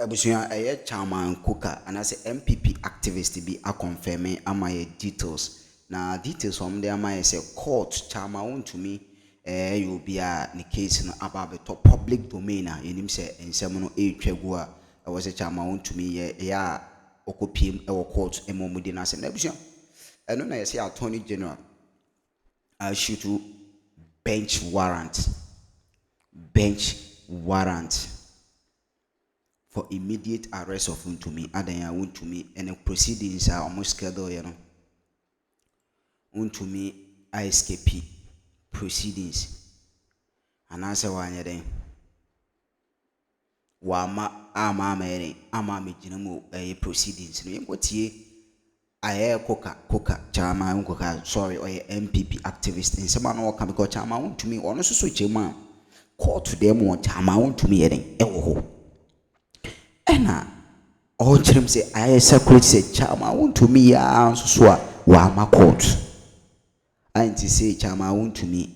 Abusuya eye chairman Kuka and I say MPP activist be a confirming my details. Now details from there my say court chairman Wontumi you be a case about the public domain in him say in semono twegua I was a chairman Wontumi ya okopiem e court e momudi na say abusuya eno na say attorney general I should bench warrant for immediate arrest of Wontumi. Adanya Wontumi and the proceedings are almost scheduled, you know. Wontumi escape proceedings. And answer one then. Wama ama jinamu proceedings. No what ye I coca chama uncoca sorry or MPP activist in some man come because chama Wontumi or no so chama court to them or chama Wontumi eden Ena all chim say I circulate say chama Wontumi ya so wa ma court anti say chama Wontumi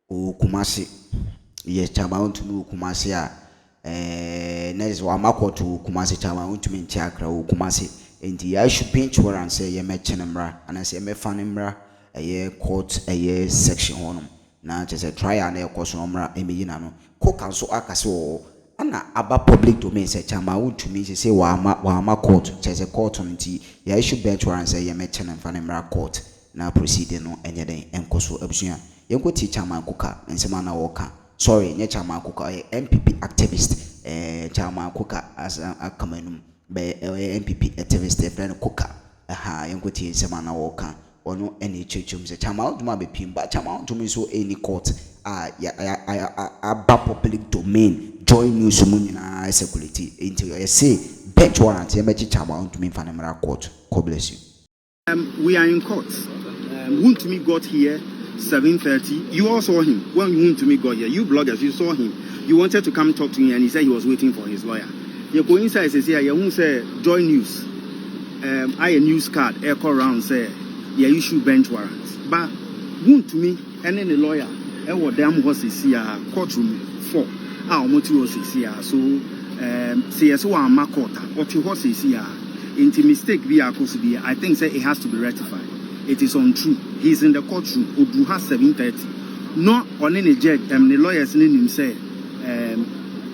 o Kumasi yes chama Wontumi o Kumasi next wa ma court o Kumasi chama Wontumi nti Accra o Kumasi enti I should bench warrant say ye me chenmra and I say me fanimra court section honum na just a trial na course nomra emiyina no ko kanso akase o ana aba public domain say chama Wontumi say wa ma court say court nti ya issue bench warrant say ye me chen mfa court na proceeding no enye den enkoso abusua yenko ti chama Kuka nsema na woka sorry nye chama Kuka MPP activist chama Kuka as akamanum be MPP activist friend Kuka yenko ti nsema na woka ono ene chechum say chama Wontumi be pimba chama Wontumi so any court aba public domain join Newz munina security until I say bench warrant e mechi chama Wontumi mfa court. God bless you. We are in court. Wontumi got here 7:30. You all saw him when Wontumi got here. You bloggers, you saw him. You wanted to come talk to him, and he said he was waiting for his lawyer. You go inside, says here, you say join Newz. I a news card, echo round say yeah issue bench warrants. But Wontumi and then the lawyer, what damn was here courtroom 4. Omotu was here. So say so am court. What you was here. Into mistake be be I think say it has to be rectified. It is untrue. He's in the courtroom. Odu has 7:30. No on any judge. The lawyers name say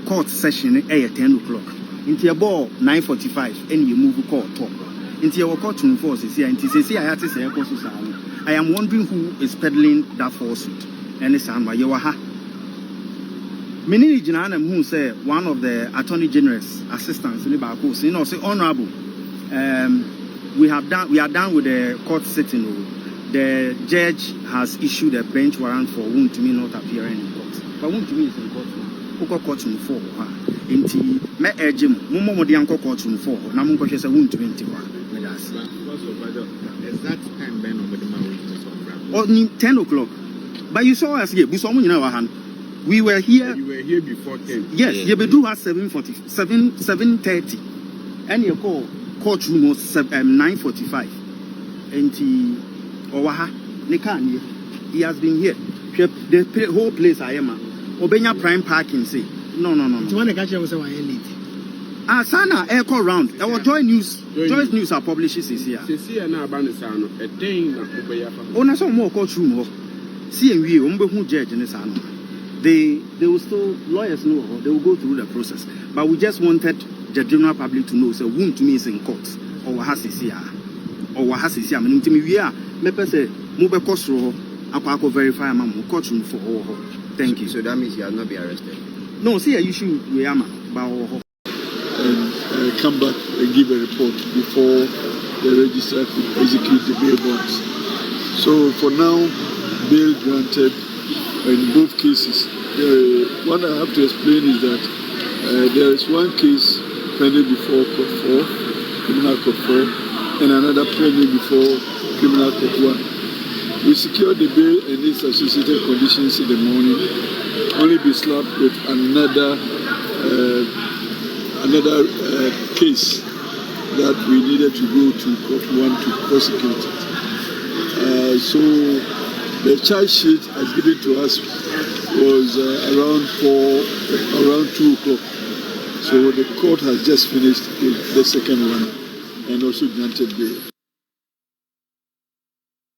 court session at 10 o'clock. Into about 9:45 and you move court talk. Into your courtroom force is here. Into say I have to say I am wondering who is peddling that falsehood. And it's on my yawaha. Many Jinana who say one of the Attorney General's assistants, you know, say honorable. We are done with the court sitting. The judge has issued a bench warrant for Wontumi not appearing in court. But Wontumi is in court. Who courtroom 4? Inti me urging Momo the uncle courtroom 4. Namun question Wontumi inti wa. Exact time Ben over the man. Oh, 10 o'clock. But you saw us here. We were here. You were here before 10. Yes, you do at 7:30. And you call courtroom was 9:45. And he has been here. The whole place I am. Obenya Prime Parking say no. You want to catch us when late? Sana echo round. Our Joy News are publishes is here. See na abanisano a thing na obeya. Ona so more courtroom. See and we who judge in this ano. They will still lawyers know. They will go through the process. But we just wanted the general public to know. So Wontumi is in court or has is here. Or has is here. We are. Me say move cost ro. Akwa verify am courtroom for all. Thank you. So that means he has not been arrested. No, see a issue we am and come back and give a report before the registrar could execute the bail bonds. So for now, bail granted in both cases. What I have to explain is that there is one case pending before Court 4, Criminal Court 4, and another pending before Criminal Court 1. We secured the bail and its associated conditions in the morning, only be slapped with another case that we needed to go to Court 1 to prosecute it. So the charge sheet as given to us was around 2 o'clock. So the court has just finished the second one and also granted bail.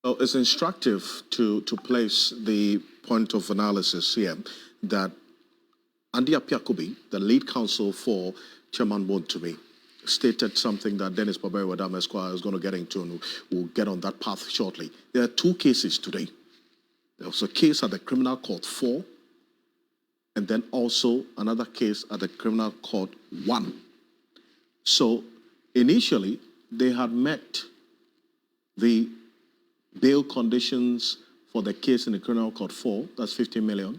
Well, it's instructive to place the point of analysis here that Andy Apiakubi, the lead counsel for Chairman Wontumi, stated something that Dennis Baberi Wadam Esquire is going to get into, and we'll get on that path shortly. There are two cases today. There was a case at the Criminal Court 4, and then also another case at the Criminal Court 1. So initially, they had met the bail conditions for the case in the Criminal Court 4, that's 15 million,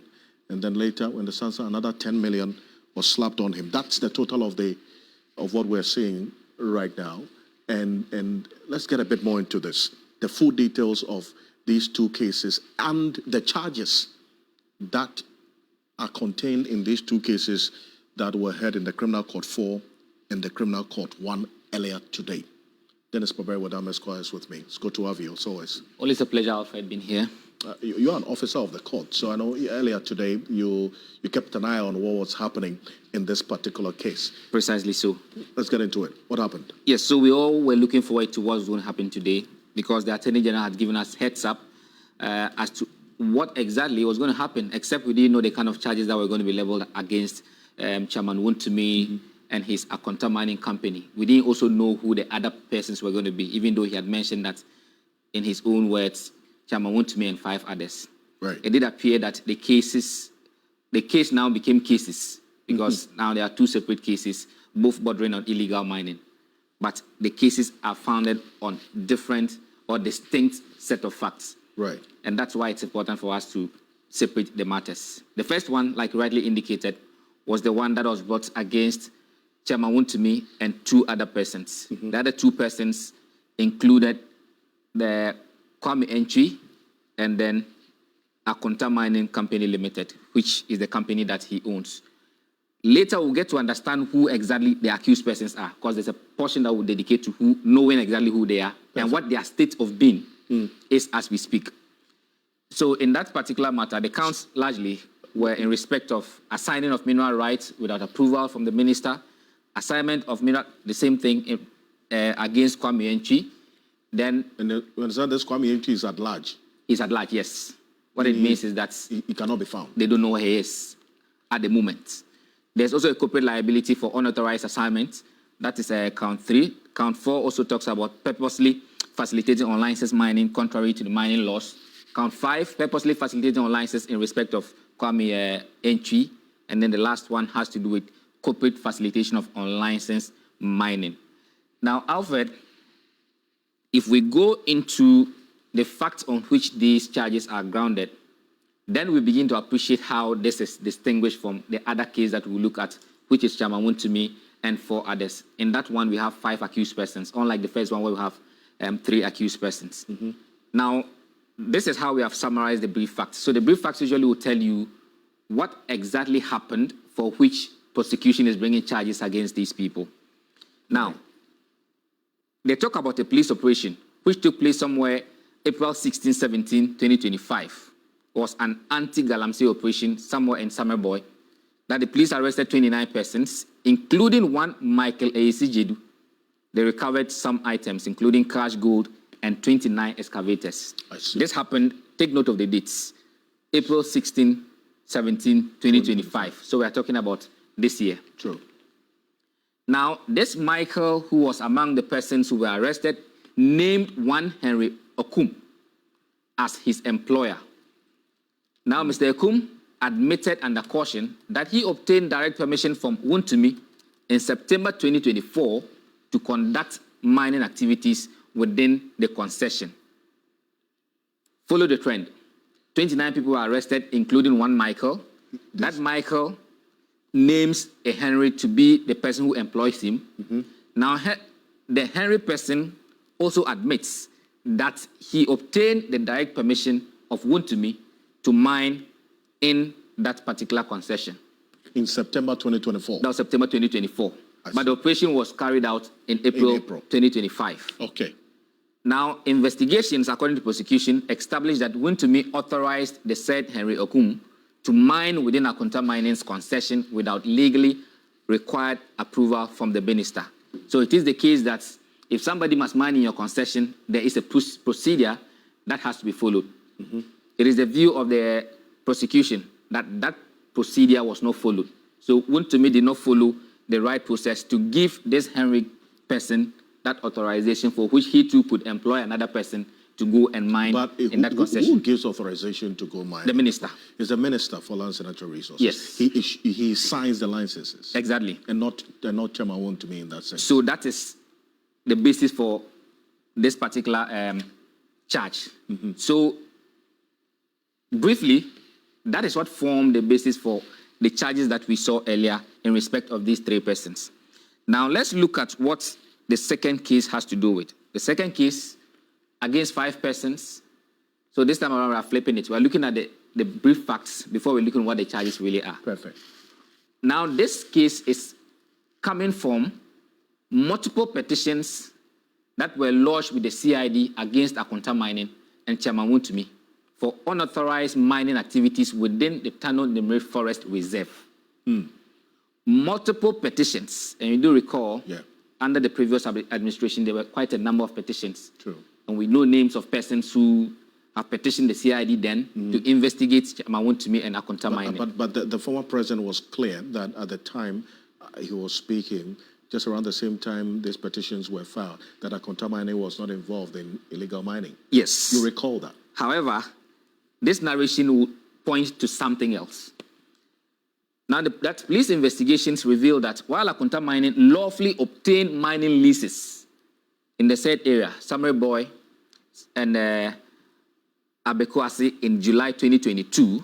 and then later, when the Sansa, another 10 million was slapped on him. That's the total of what we're seeing right now. And let's get a bit more into this. The full details of these two cases and the charges that are contained in these two cases that were heard in the Criminal Court 4 and the Criminal Court 1 earlier today. Dennis Baberi Wadam Esquire is with me. It's good to have you, as always. Always a pleasure, Alfred, being here. You're an officer of the court, so I know earlier today you kept an eye on what was happening in this particular case. Precisely so. Let's get into it. What happened? Yes, so we all were looking forward to what's going to happen today because the Attorney General had given us heads up as to what exactly was going to happen, except we didn't know the kind of charges that were going to be leveled against Chairman Wontumi and his Akroma mining company. We didn't also know who the other persons were going to be, even though he had mentioned that in his own words, Chairman Wontumi and 5 others. Right. It did appear that the case now became cases because now there are 2 separate cases, both bordering on illegal mining. But the cases are founded on different or distinct set of facts. Right. And that's why it's important for us to separate the matters. The first one, like you rightly indicated, was the one that was brought against Chairman Wontumi and 2 other persons. The other 2 persons included the Kwame Entry and then Akroma Mining Company Limited, which is the company that he owns. Later, we'll get to understand who exactly the accused persons are, because there's a portion that will dedicate to knowing exactly who they are and what their state of being is as we speak. So in that particular matter, the counts largely were in respect of assigning of mineral rights without approval from the minister, assignment of mineral, the same thing against Kwame Entry. Then, And you understand this Kwame Entry is at large. He's at large, yes. What it means is that He cannot be found. they don't know where he is at the moment. There's also a corporate liability for unauthorized assignment. That is count 3. Count 4 also talks about purposely facilitating unlicensed mining contrary to the mining laws. Count 5, purposely facilitating unlicensed in respect of Kwame Entry. And then the last one has to do with corporate facilitation of unlicensed mining. Now, Alfred, if we go into the facts on which these charges are grounded, then we begin to appreciate how this is distinguished from the other case that we look at, which is Chairman Wontumi and 4 others. In that one, we have 5 accused persons, unlike the first one where we have 3 accused persons. Now, this is how we have summarized the brief facts. So the brief facts usually will tell you what exactly happened for which prosecution is bringing charges against these people. Now, they talk about a police operation which took place somewhere April 16, 17, 2025. Was an anti-galamsey operation somewhere in Summerboy that the police arrested 29 persons, including one Michael A.C. Jedu. They recovered some items, including cash, gold, and 29 excavators. I see. This happened, take note of the dates, April 16, 17, 2025. So we are talking about this year. True. Now, this Michael, who was among the persons who were arrested, named one Henry Okum as his employer. Now, Mr. Okum admitted under caution that he obtained direct permission from Wontumi in September 2024 to conduct mining activities within the concession. Follow the trend. 29 people were arrested, including one Michael. That Michael names a Henry to be the person who employs him. Now, the Henry person also admits that he obtained the direct permission of Wontumi to mine in that particular concession. In September 2024. That was September 2024. I see. But the operation was carried out in April 2025. Okay. Now, investigations, according to prosecution, established that Wontumi authorized the said Henry Okum to mine within Akroma Mining's concession without legally required approval from the minister. So it is the case that if somebody must mine in your concession, there is a procedure that has to be followed. It is the view of the prosecution that that procedure was not followed. So Wontumi did not follow the right process to give this Henry person that authorization for which he too could employ another person to go and mine in that concession. Who gives authorization to go mine? The minister. It's the Minister for Lands and Natural Resources. Yes. He signs the licenses. Exactly. And not Chairman Wontumi in that sense. So that is the basis for this particular charge. So briefly, that is what formed the basis for the charges that we saw earlier in respect of these three persons. Now let's look at what the second case has to do with. The second case against 5 persons. So this time around we are flipping it. We are looking at the brief facts before we look at what the charges really are. Perfect. Now this case is coming from multiple petitions that were lodged with the CID against Akonta Mining and Chairman Wontumi for unauthorized mining activities within the Tano Nimre Forest Reserve. Multiple petitions, and you do recall, under the previous administration, there were quite a number of petitions. True. And we know names of persons who have petitioned the CID then to investigate Chairman Wontumi and Akonta Mining. But the former president was clear that at the time he was speaking, just around the same time these petitions were filed, that Akonta Mining was not involved in illegal mining. Yes. You recall that? However, this narration will point to something else. Now, that police investigations reveal that while Akonta Mining lawfully obtained mining leases in the said area, Samurai Boy and Abekwasi in July 2022,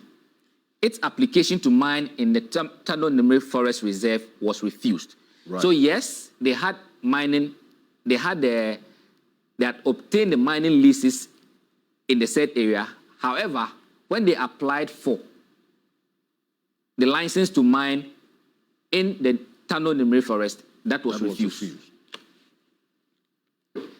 its application to mine in the Tano Nimre Forest Reserve was refused. Right. So yes, they had mining, they had obtained the mining leases in the said area. However, when they applied for the license to mine in the Tano Nimre Forest, that was refused.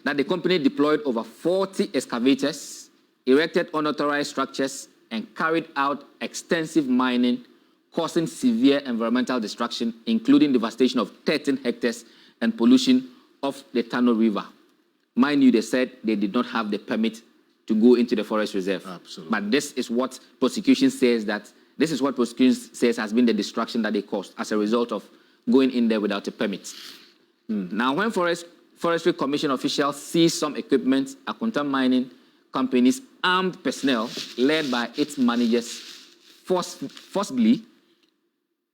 That the company deployed over 40 excavators, erected unauthorized structures, and carried out extensive mining, causing severe environmental destruction, including devastation of 13 hectares and pollution of the Tano River. Mind you, they said they did not have the permit to go into the forest reserve. Absolutely. But this is what prosecution says has been the destruction that they caused as a result of going in there without a permit. Now, when Forestry Commission officials seized some equipment, Akonta Mining Company's armed personnel, led by its managers, forcibly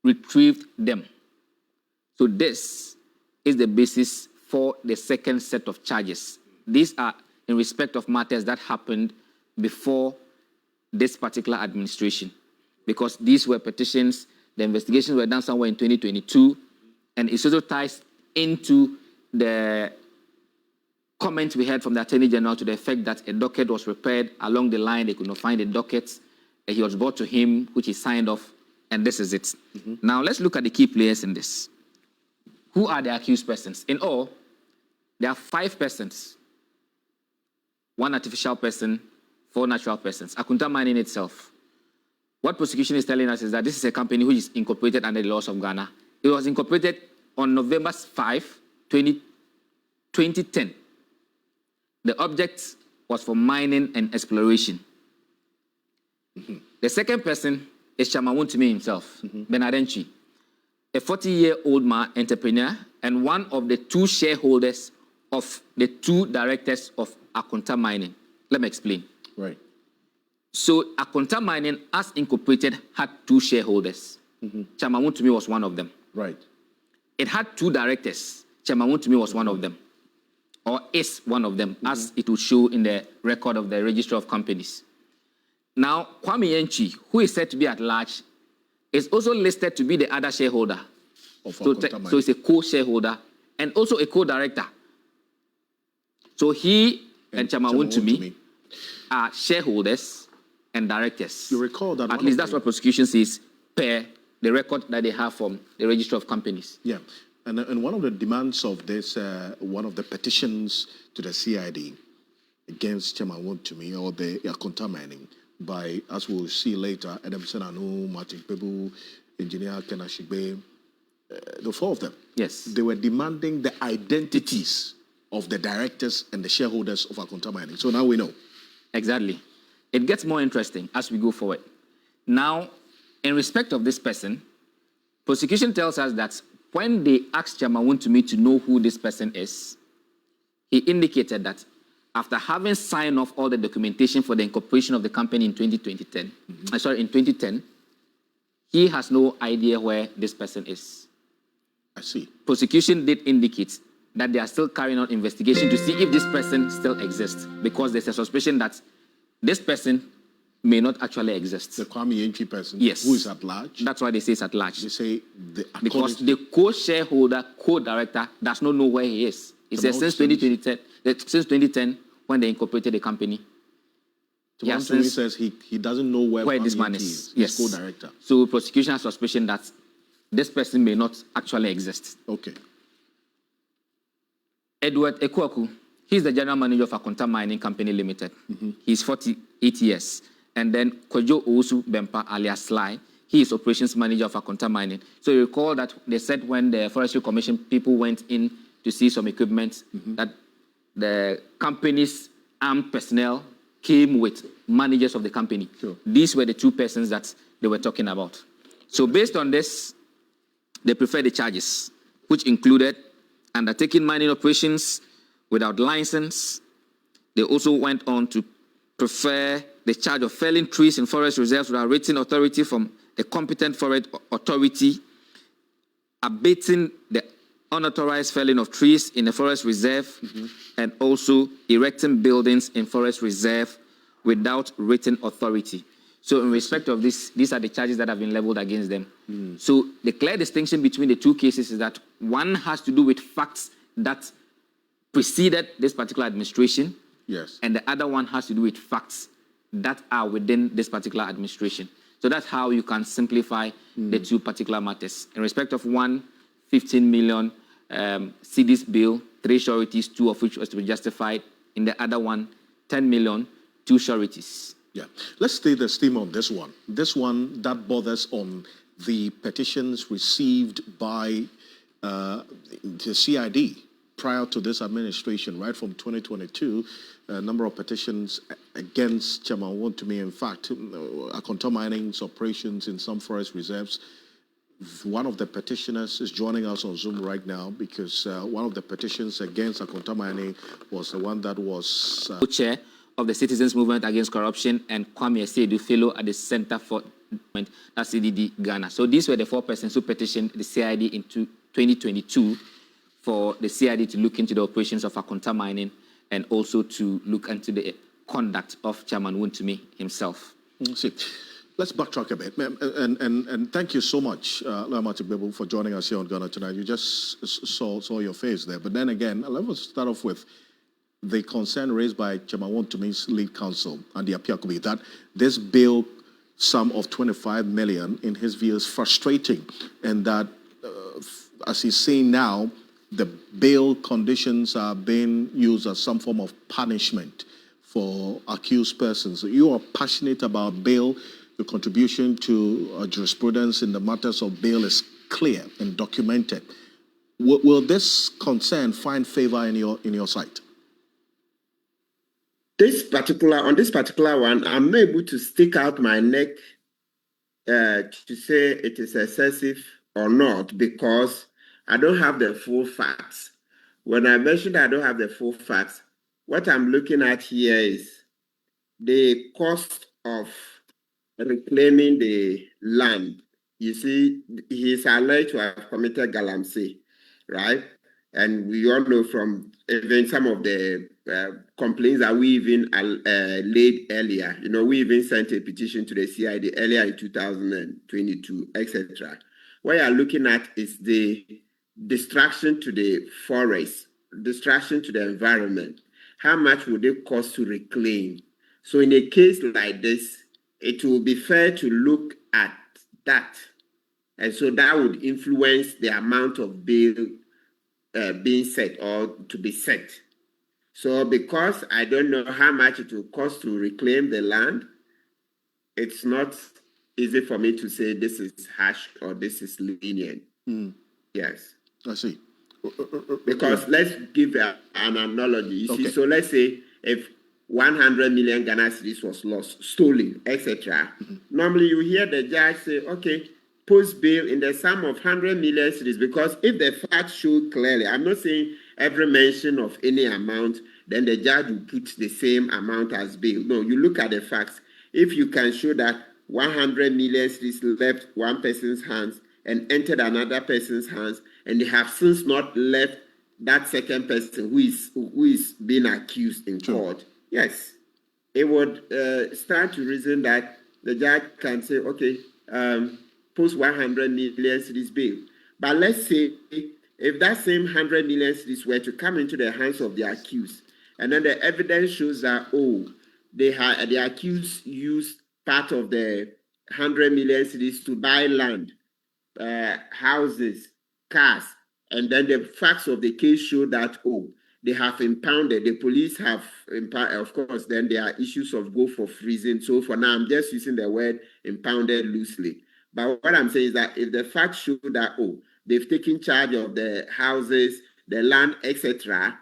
retrieved them. So this is the basis for the second set of charges. These are in respect of matters that happened before this particular administration, because these were petitions, the investigations were done somewhere in 2022, and it also ties into the comment we heard from the Attorney General to the effect that a docket was prepared along the line, they could not find the docket, and he was brought to him, which he signed off, and this is it. Now let's look at the key players in this. Who are the accused persons? In all, there are 5 persons, 1 artificial person, 4 natural persons. Akonta Mining itself, what prosecution is telling us is that this is a company which is incorporated under the laws of Ghana. It was incorporated on November 5, 2010. The object was for mining and exploration. The second person is Chairman Wontumi himself, Benadenchi, a 40-year-old man, entrepreneur, and one of the 2 shareholders of the 2 directors of Akonta Mining. Let me explain. Right. So Akonta Mining, as incorporated, had 2 shareholders. Chairman Wontumi was one of them. Right. It had 2 directors. Chairman Wontumi was one of them, or is one of them, as it will show in the record of the Register of Companies. Now, Kwame Yenchi, who is said to be at large, is also listed to be the other shareholder. So it's a co-shareholder and also a co-director. So he and Chairman Wontumi are shareholders and directors. You recall that at least that's what prosecution says per the record that they have from the Register of Companies. Yeah, and one of the demands of this, one of the petitions to the CID against Chairman Wontumi or the Akonta Mining by, as we'll see later, Adamson Anu, Martin Pebu, Engineer Kenashigbe, the four of them. Yes. They were demanding the identities of the directors and the shareholders of Akonta Mining. So now we know. Exactly. It gets more interesting as we go forward. Now, in respect of this person, prosecution tells us that when they asked Chairman Wontumi to know who this person is, he indicated that after having signed off all the documentation for the incorporation of the company in 2010, he has no idea where this person is. I see. Prosecution did indicate that they are still carrying out investigation to see if this person still exists, because there's a suspicion that this person may not actually exist. The Kwame entry person, Yes. who is at large. That's why they say it's at large. They say Because the co-shareholder, co-director does not know where he is. He says since 2010, when they incorporated the company. He says he doesn't know where this Kwame man Enti is. He's Yes. co-director. So prosecution has suspicion that this person may not actually exist. Okay. Edward Ekwaku, he's the general manager of Akonta Mining Company Limited. He's 48 years. And then Kojo Owusu Bempa alias Sly, he is operations manager of Akonta Mining. So you recall that they said when the Forestry Commission people went in to see some equipment, that the company's armed personnel came with managers of the company. Sure. These were the two persons that they were talking about. So based on this, they preferred the charges, which included undertaking mining operations without license. They also went on to prefer the charge of felling trees in forest reserves without written authority from a competent forest authority, abating the unauthorized felling of trees in a forest reserve, and also erecting buildings in forest reserve without written authority. So in respect of this, these are the charges that have been leveled against them. So the clear distinction between the two cases is that one has to do with facts that preceded this particular administration, Yes. and the other one has to do with facts that are within this particular administration. So that's how you can simplify the two particular matters. In respect of one, 15 million cedis bill, 3 sureties, 2 of which was to be justified. In the other one, 10 million, 2 sureties. Yeah. Let's stay the steam on this one. This one that bothers on the petitions received by the CID prior to this administration, right from 2022, a number of petitions against Chairman Wontumi. In fact, Akonta Mining's operations in some forest reserves. One of the petitioners is joining us on Zoom right now because one of the petitions against Akonta Mining was the one that was... Co-chair of the Citizens Movement Against Corruption and Kwame Esedu Fellow at the Center for Development, that's CDD Ghana. So these were the 4 persons who petitioned the CID in 2022 for the CID to look into the operations of Akonta Mining and also to look into the conduct of Chairman Wontumi himself. See, let's backtrack a bit. And thank you so much, Lamati Bebu, for joining us here on Ghana Tonight. You just saw your face there. But then again, let us start off with the concern raised by Chairman Wontumi's lead counsel, Andy Apiakubi, that this bill sum of 25 million, in his view, is frustrating, and that, as he's saying now, the bail conditions are being used as some form of punishment for accused persons. You are passionate about bail. Your contribution to jurisprudence in the matters of bail is clear and documented. Will this concern find favor in your sight? On this particular one, I'm not able to stick out my neck to say it is excessive or not because I don't have the full facts. When I mentioned I don't have the full facts, what I'm looking at here is the cost of reclaiming the land. You see, he's alleged to have committed galamsey, right? And we all know from even some of the complaints that we even laid earlier. You know, we even sent a petition to the CID earlier in 2022, etc. What you're looking at is the distraction to the forest, distraction to the environment. How much would it cost to reclaim? So in a case like this, it will be fair to look at that. And so that would influence the amount of bail being set or to be set. So because I don't know how much it will cost to reclaim the land, it's not easy for me to say this is harsh or this is lenient. Yes. I see. Because let's give an analogy. You see, Okay. so let's say if 100 million Ghana cedis was lost, stolen, etc. Normally you hear the judge say, okay, post bail in the sum of 100 million cedis, because if the facts show clearly, I'm not saying every mention of any amount, then the judge will put the same amount as bail. No, you look at the facts. If you can show that 100 million cedis left one person's hands and entered another person's hands, and they have since not left that second person who is being accused in court, yes, it would start to reason that the judge can say, okay, post 100 million cedis bail. But let's say if that same 100 million cedis were to come into the hands of the accused, and then the evidence shows that, the accused used part of the 100 million cedis to buy land, houses, cars, and then the facts of the case show that, they have impounded, the police have impounded, of course, then there are issues of go for freezing. So for now, I'm just using the word impounded loosely. But what I'm saying is that if the facts show that, they've taken charge of the houses, the land, etc.,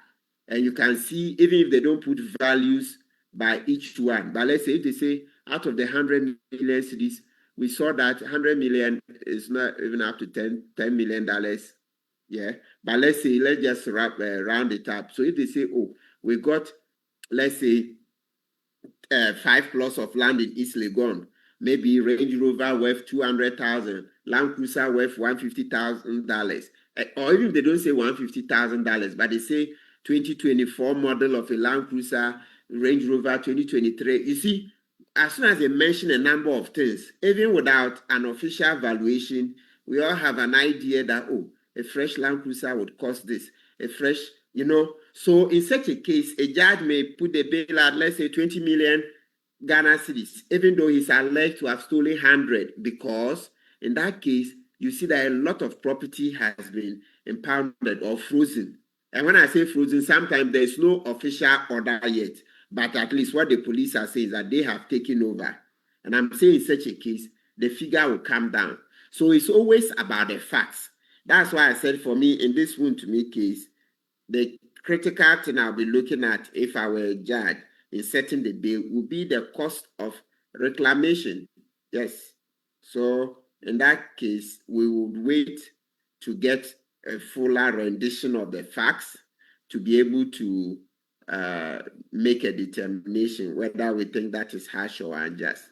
and you can see, even if they don't put values by each one, but let's say if they say out of the 100 million cedis, we saw that 100 million is not even up to $10 million. Yeah. But let's just round it up. So if they say, we got, let's say, 5 plots of land in East Legon, maybe Range Rover worth $200,000, Land Cruiser worth $150,000, or even if they don't say $150,000, but they say 2024 model of a Land Cruiser, Range Rover 2023. You see, as soon as they mention a number of things, even without an official valuation, we all have an idea that, a fresh Land Cruiser would cost this, a fresh, So in such a case, a judge may put the bail at, let's say, 20 million Ghana cedis, even though he's alleged to have stolen 100, because in that case, you see that a lot of property has been impounded or frozen. And when I say frozen, sometimes there's no official order yet, but at least what the police are saying is that they have taken over. And I'm saying in such a case, the figure will come down. So it's always about the facts. That's why I said, for me, in this Wontumi case, the critical thing I'll be looking at if I were a judge in setting the bail would be the cost of reclamation. Yes. So in that case, we would wait to get a fuller rendition of the facts to be able to make a determination whether we think that is harsh or unjust.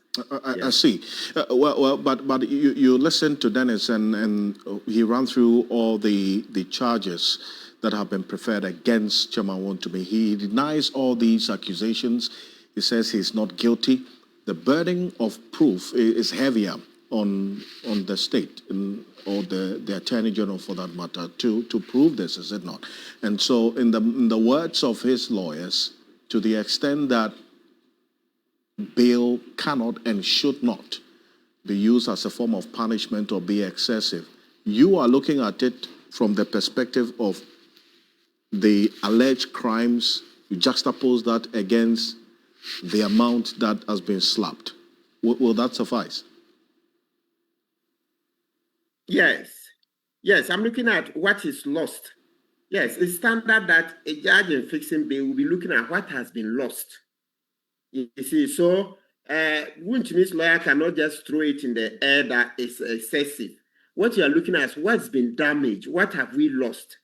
I see. But you listened to Dennis and he ran through all the charges that have been preferred against Chairman Wontumi. He denies all these accusations. He says he's not guilty. The burden of proof is heavier on the state or the Attorney General, for that matter, to prove this, is it not? And so, in the words of his lawyers, to the extent that bail cannot and should not be used as a form of punishment or be excessive, you are looking at it from the perspective of the alleged crimes. You juxtapose that against the amount that has been slapped. Will that suffice? Yes, I'm looking at what is lost. Yes, it's standard that a judge in fixing bail will be looking at what has been lost. You see, so Wontumi's lawyer cannot just throw it in the air that it's excessive. What you are looking at is what's been damaged. What have we lost?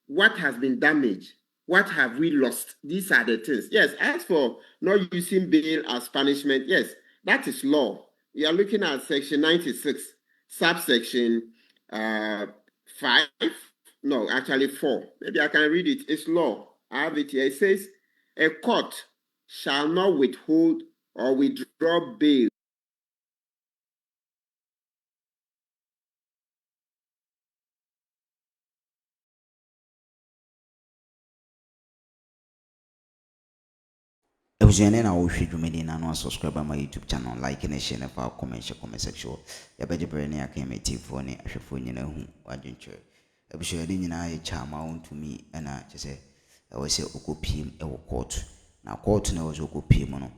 What has been damaged? What have we lost? These are the things. Yes, as for not using bail as punishment, yes, that is law. You are looking at section 96, subsection 5. No, actually 4. Maybe I can read it. It's law. I have it here. It says, a court shall not withhold or withdraw bail Ebusiane na wo hwe dwumedi na no subscribe my YouTube channel, like and share, na fa comment section. Ya beje bre ne akametifo ne ahwefo nyina hu wadwentwe. Ebusiane nyina ye chama Wontumi na chese e wo se okopiem e wo court. Na court na wo se okopiem no.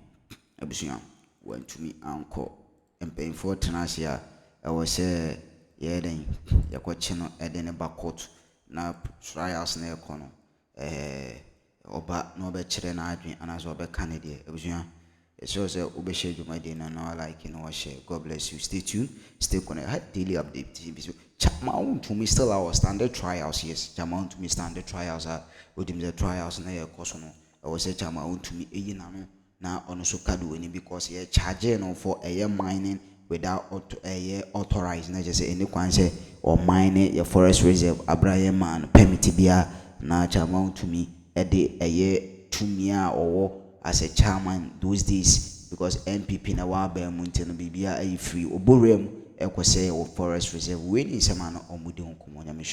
Ebusiane Wontumi anko empemfo tenase a e wo se yɛ den yɛkɔkye no ɛde ne ba court na trials na ɛkɔ no ɔba na ɔbɛkyerɛ n'adwene anaasɛ ɔbɛka ne deɛ abusua ɛsɛ sɛ wobɛhyɛ dwumadie no na like no wɔhyɛ. God bless you. Stay tuned, stay connected. I had daily update TV. So Chama Wontumi still our standard trials. Yes, Chama Wontumi standard trials are within the trials na yɛkɔ so no. I was say Chama Wontumi eyi na no na ɔno so kadu any because yɛ charge no for a mining without authorized. Na just say any kwan say or mine your forest reserve abraya man permit bia na Chama Wontumi ɛde ɛyɛ tumia or as a chairman those days because NPP na wa ba mu ntino bibia ayi free oborem ekose forest reserve we ni sema no omudi nkomo nyame